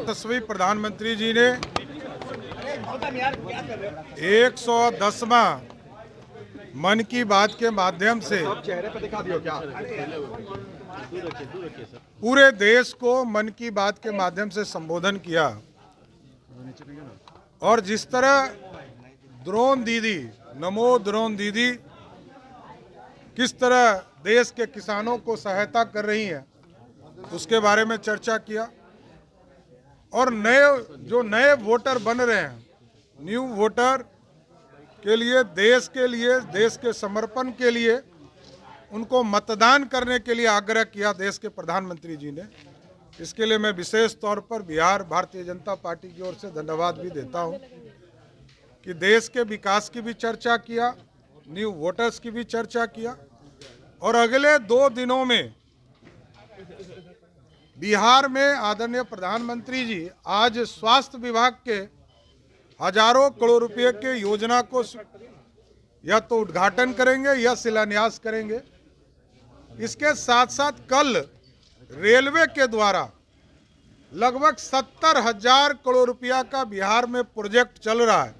तस्वीर प्रधानमंत्री जी ने 110वां मन की बात के माध्यम से पूरे देश को मन की बात के माध्यम से संबोधन किया। और जिस तरह ड्रोन दीदी, नमो ड्रोन दीदी किस तरह देश के किसानों को सहायता कर रही हैं, उसके बारे में चर्चा किया। और नए वोटर बन रहे हैं, न्यू वोटर के लिए, देश के समर्पण के लिए उनको मतदान करने के लिए आग्रह किया देश के प्रधानमंत्री जी ने। इसके लिए मैं विशेष तौर पर बिहार भारतीय जनता पार्टी की ओर से धन्यवाद भी देता हूं कि देश के विकास की भी चर्चा किया, न्यू वोटर्स की भी चर्चा किया। और अगले 2 दिनों में बिहार में आदरणीय प्रधानमंत्री जी आज स्वास्थ्य विभाग के हजारों करोड़ रुपए के योजना को या तो उद्घाटन करेंगे या शिलान्यास करेंगे। इसके साथ साथ कल रेलवे के द्वारा लगभग 70,000 करोड़ रुपया का बिहार में प्रोजेक्ट चल रहा है,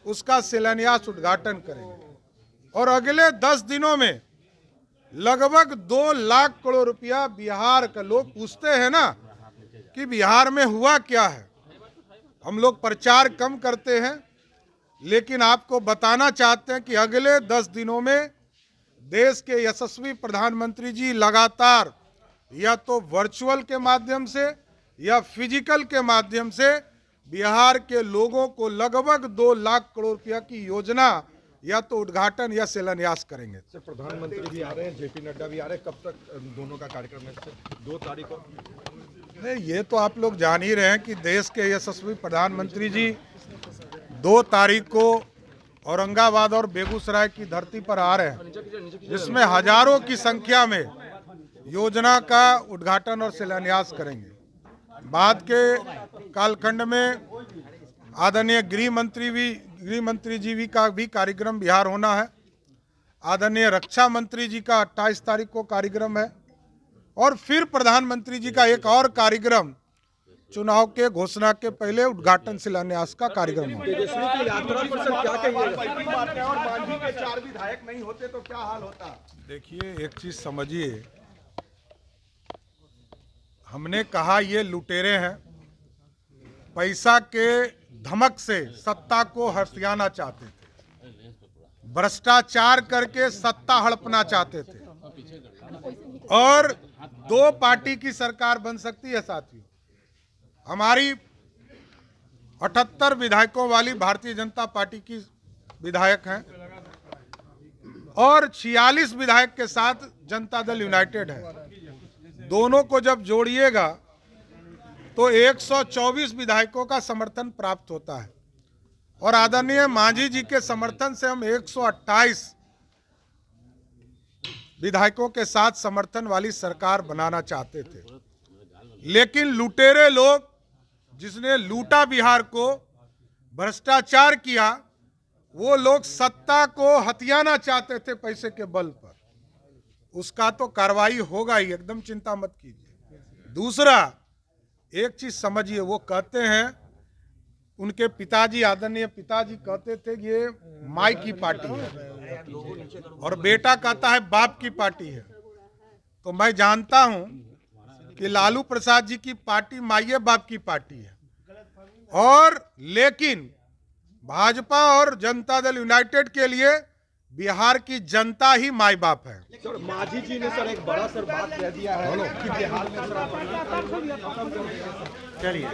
उसका शिलान्यास उद्घाटन करेंगे। और अगले 10 दिनों में लगभग 2 लाख करोड़ रुपया बिहार का, लोग पूछते हैं ना कि बिहार में हुआ क्या है, हम लोग प्रचार कम करते हैं, लेकिन आपको बताना चाहते हैं कि अगले 10 दिनों में देश के यशस्वी प्रधानमंत्री जी लगातार या तो वर्चुअल के माध्यम से या फिजिकल के माध्यम से बिहार के लोगों को लगभग 2 लाख करोड़ रुपया की योजना या तो उद्घाटन या शिलान्यास करेंगे। सर, प्रधानमंत्री भी आ रहे हैं, जेपी नड्डा भी आ रहे हैं, कब तक दोनों का कार्यक्रम है? 2 तारीख को? नहीं, ये तो आप लोग जान ही रहे हैं कि देश के यशस्वी प्रधानमंत्री जी 2 तारीख को औरंगाबाद और बेगूसराय की धरती पर आ रहे हैं, जिसमें हजारों की संख्या में योजना का उद्घाटन और शिलान्यास करेंगे। बाद के कालखंड में आदरणीय गृह मंत्री जी का भी कार्यक्रम बिहार होना है। आदरणीय रक्षा मंत्री जी का 28 तारीख को कार्यक्रम है। और फिर प्रधानमंत्री जी का एक और कार्यक्रम चुनाव के घोषणा के पहले उद्घाटन शिलान्यास का कार्यक्रम है। तेजस्वी की यात्रा पर सर क्या कहिएगा? और मांझी के 4 विधायक नहीं होते तो क्या हाल होता? देखिए, एक चीज समझिए, हमने कहा ये लुटेरे हैं, पैसा के धमक से सत्ता को हथियाना चाहते थे, भ्रष्टाचार करके सत्ता हड़पना चाहते थे। और 2 पार्टी की सरकार बन सकती है साथियों। हमारी 78 विधायकों वाली भारतीय जनता पार्टी की विधायक हैं और 46 विधायक के साथ जनता दल यूनाइटेड है। दोनों को जब जोड़िएगा तो 124 विधायकों का समर्थन प्राप्त होता है। और आदरणीय मांझी जी के समर्थन से हम 128 विधायकों के साथ समर्थन वाली सरकार बनाना चाहते थे। लेकिन लुटेरे लोग, जिसने लूटा बिहार को, भ्रष्टाचार किया, वो लोग सत्ता को हथियाना चाहते थे पैसे के बल पर। उसका तो कार्रवाई होगा ही, एकदम चिंता मत कीजिए। दूसरा, एक चीज समझिए, वो कहते हैं, उनके पिताजी, आदरणीय पिताजी कहते थे कि ये माई की पार्टी है और बेटा कहता है बाप की पार्टी है। तो मैं जानता हूं कि लालू प्रसाद जी की पार्टी माई बाप की पार्टी है, और लेकिन भाजपा और जनता दल यूनाइटेड के लिए बिहार की जनता ही माई बाप है। सर, मांझी जी ने सर एक बड़ा सर बात कह दिया है कि बिहार में चलिए